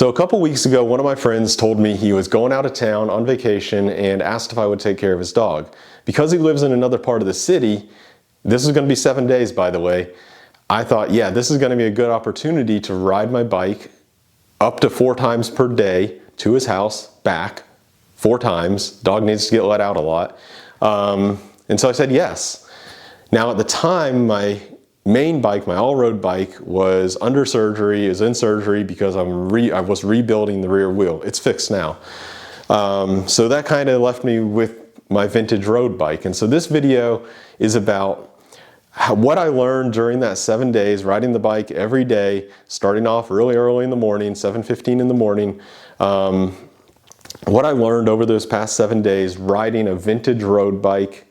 So a couple weeks ago, one of my friends told me he was going out of town on vacation and asked if I would take care of his dog. Because he lives in another part of the city, this is going to be 7 days, by the way, I thought, yeah, this is going to be a good opportunity to ride my bike up to 4 times per day to his house, back 4 times. Dog needs to get let out a lot. And so I said yes. Now at the time, my main bike, my all-road bike, was under surgery, is in surgery because I was rebuilding the rear wheel. It's fixed now. So that kind of left me with my vintage road bike. And so this video is about what I learned during that 7 days, riding the bike every day, starting off really early in the morning, 7:15 in the morning. What I learned over those past 7 days riding a vintage road bike,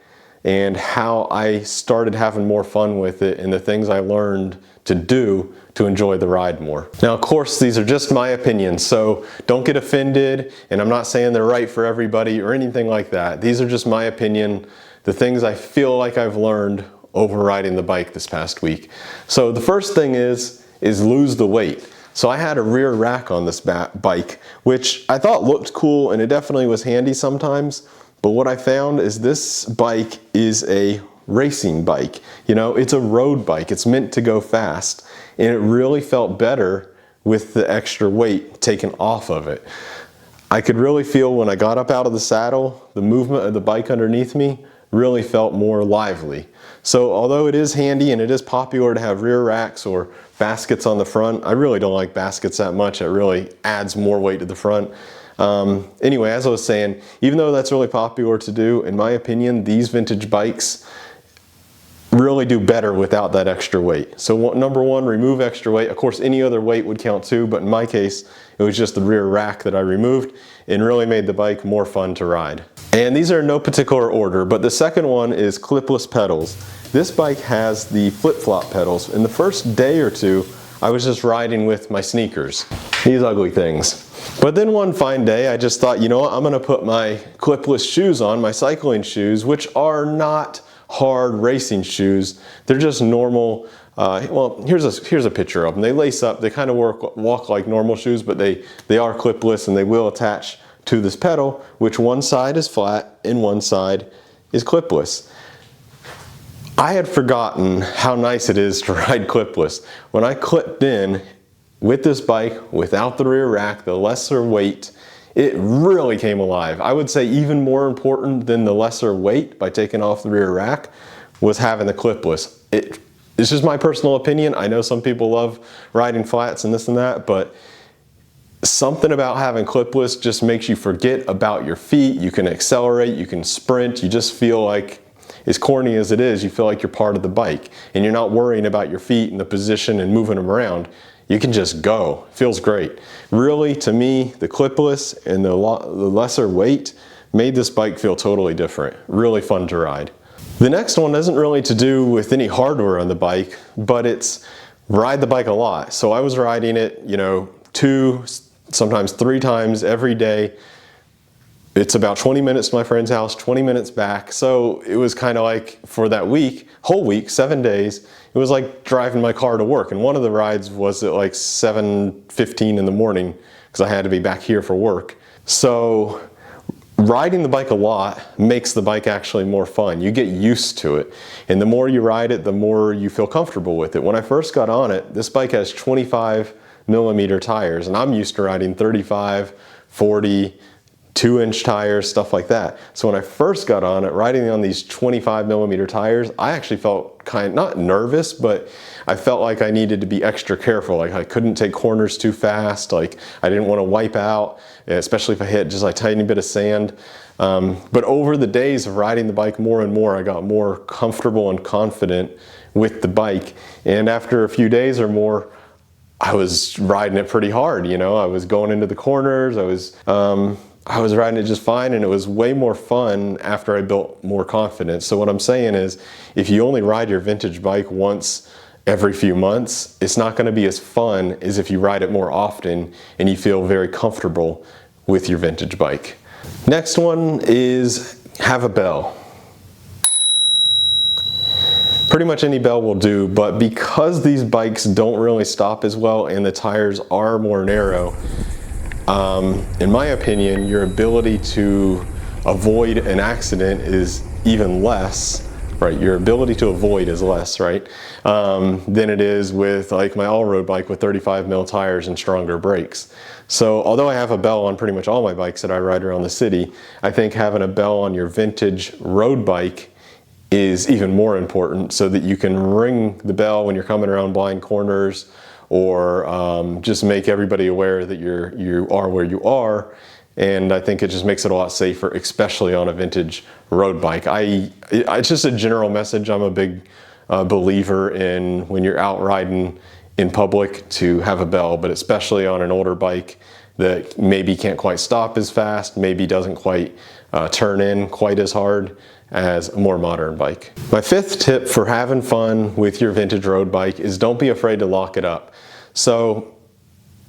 and how I started having more fun with it, and the things I learned to do to enjoy the ride more. Now, of course, these are just my opinions, so don't get offended, and I'm not saying they're right for everybody or anything like that. These are just my opinion, the things I feel like I've learned over riding the bike this past week. So the first thing is lose the weight. So I had a rear rack on this bike, which I thought looked cool, and it definitely was handy sometimes. But what I found is this bike is a racing bike. You know, it's a road bike. It's meant to go fast. And it really felt better with the extra weight taken off of it. I could really feel when I got up out of the saddle, the movement of the bike underneath me really felt more lively. So although it is handy and it is popular to have rear racks or baskets on the front, I really don't like baskets that much. It really adds more weight to the front. Anyway, as I was saying, even though that's really popular to do, in my opinion, these vintage bikes really do better without that extra weight. So number one, remove extra weight. Of course, any other weight would count too, but in my case, it was just the rear rack that I removed and really made the bike more fun to ride. And these are in no particular order, but the second one is clipless pedals. This bike has the flip-flop pedals. In the first day or two, I was just riding with my sneakers, these ugly things. But then one fine day, I just thought, you know what, I'm gonna put my clipless shoes on, my cycling shoes, which are not hard racing shoes. They're just normal, well, here's a picture of them. They lace up, they kind of walk like normal shoes, but they are clipless and they will attach to this pedal, which one side is flat and one side is clipless. I had forgotten how nice it is to ride clipless. When I clipped in with this bike, without the rear rack, the lesser weight, it really came alive. I would say even more important than the lesser weight by taking off the rear rack was having the clipless. It's just my personal opinion. I know some people love riding flats and this and that, but something about having clipless just makes you forget about your feet. You can accelerate, you can sprint, you just feel like, as corny as it is, you feel like you're part of the bike and you're not worrying about your feet and the position and moving them around. You can just go. It feels great. Really, to me, the clipless and the lesser weight made this bike feel totally different. Really fun to ride. The next one isn't really to do with any hardware on the bike, but it's ride the bike a lot. So I was riding it, you know, 2, sometimes 3 times every day. It's about 20 minutes to my friend's house, 20 minutes back. So it was kind of like for that week, whole week, 7 days, it was like driving my car to work. And one of the rides was at like 7:15 in the morning because I had to be back here for work. So riding the bike a lot makes the bike actually more fun. You get used to it. And the more you ride it, the more you feel comfortable with it. When I first got on it, this bike has 25mm tires and I'm used to riding 35, 40, 2-inch tires, stuff like that. So when I first got on it, riding on these 25mm tires, I actually felt not nervous, but I felt like I needed to be extra careful. Like I couldn't take corners too fast. Like I didn't want to wipe out, especially if I hit just a tiny bit of sand. But over the days of riding the bike more and more, I got more comfortable and confident with the bike. And after a few days or more, I was riding it pretty hard. You know, I was going into the corners. I was riding it just fine, and it was way more fun after I built more confidence. So what I'm saying is, if you only ride your vintage bike once every few months, it's not going to be as fun as if you ride it more often and you feel very comfortable with your vintage bike. Next one is have a bell. Pretty much any bell will do, but because these bikes don't really stop as well and the tires are more narrow, In my opinion, your ability to avoid an accident is even less, right? Your ability to avoid is less, right? Than it is with like my all-road bike with 35 mil tires and stronger brakes. So although I have a bell on pretty much all my bikes that I ride around the city, I think having a bell on your vintage road bike is even more important, so that you can ring the bell when you're coming around blind corners, or just make everybody aware that you are where you are. And I think it just makes it a lot safer, especially on a vintage road bike. It's just a general message. I'm a big believer in, when you're out riding in public, to have a bell, but especially on an older bike that maybe can't quite stop as fast, maybe doesn't quite turn in quite as hard as a more modern bike. My fifth tip for having fun with your vintage road bike is don't be afraid to lock it up. So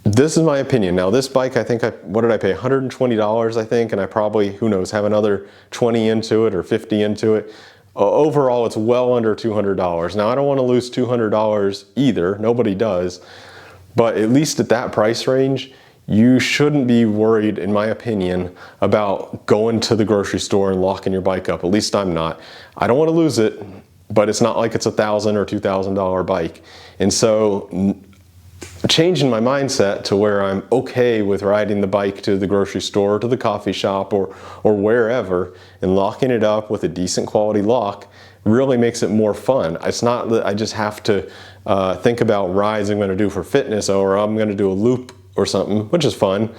this is my opinion. Now this bike, I think, what did I pay? $120, I think, and I probably, who knows, have another 20 into it or 50 into it. Overall, it's well under $200. Now I don't want to lose $200 either, nobody does, but at least at that price range, you shouldn't be worried, in my opinion, about going to the grocery store and locking your bike up. At least I'm not. I don't want to lose it, but it's not like it's a $1,000 or $2,000 bike. And so changing my mindset to where I'm okay with riding the bike to the grocery store, or to the coffee shop, or wherever, and locking it up with a decent quality lock really makes it more fun. It's not that I just have to think about rides I'm going to do for fitness, or I'm going to do a loop or something, which is fun,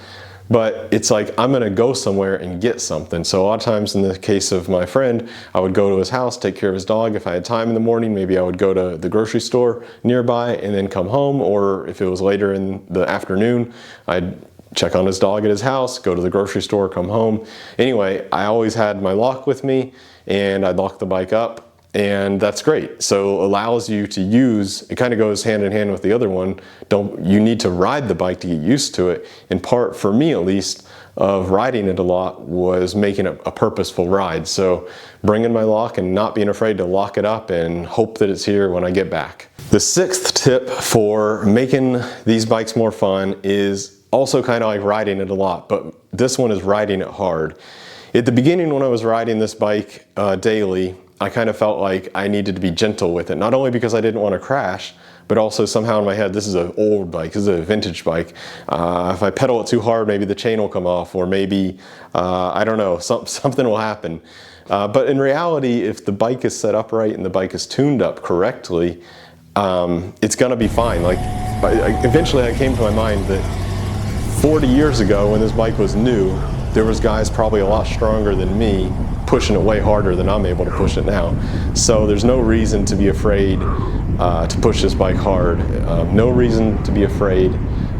but it's like I'm gonna go somewhere and get something. So a lot of times, in the case of my friend, I would go to his house, take care of his dog. If I had time in the morning, maybe I would go to the grocery store nearby and then come home, or if it was later in the afternoon, I'd check on his dog at his house, go to the grocery store, come home. Anyway, I always had my lock with me, and I'd lock the bike up. And that's great. So allows you to use, it kind of goes hand in hand with the other one. You need to ride the bike to get used to it. In part, for me at least, of riding it a lot was making a purposeful ride. So bringing my lock and not being afraid to lock it up and hope that it's here when I get back. The sixth tip for making these bikes more fun is also kind of like riding it a lot, but this one is riding it hard. At the beginning, when I was riding this bike daily, I kind of felt like I needed to be gentle with it. Not only because I didn't want to crash, but also somehow in my head, this is an old bike, this is a vintage bike. If I pedal it too hard, maybe the chain will come off, or maybe, I don't know, something will happen. But in reality, if the bike is set up right and the bike is tuned up correctly, it's gonna be fine. Like, eventually I came to my mind that 40 years ago, when this bike was new, there was guys probably a lot stronger than me pushing it way harder than I'm able to push it now. So there's no reason to be afraid to push this bike hard. No reason to be afraid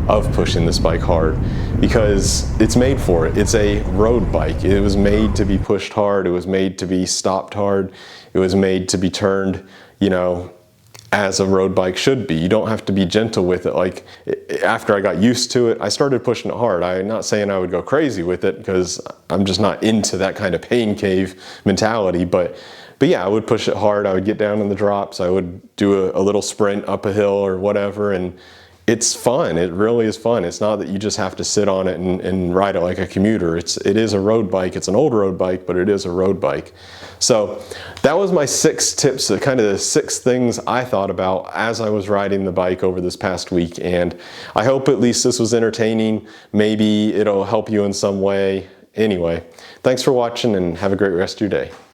of pushing this bike hard, because it's made for it. It's a road bike. It was made to be pushed hard. It was made to be stopped hard. It was made to be turned, you know, as a road bike should be. You don't have to be gentle with it. Like, after I got used to it, I started pushing it hard. I'm not saying I would go crazy with it, because I'm just not into that kind of pain cave mentality, but yeah, I would push it hard. I would get down in the drops. I would do a little sprint up a hill or whatever, and it's fun. It really is fun. It's not that you just have to sit on it and ride it like a commuter. It is a road bike. It's an old road bike, but it is a road bike. So that was my 6 tips, kind of the 6 things I thought about as I was riding the bike over this past week. And I hope at least this was entertaining. Maybe it'll help you in some way. Anyway, thanks for watching, and have a great rest of your day.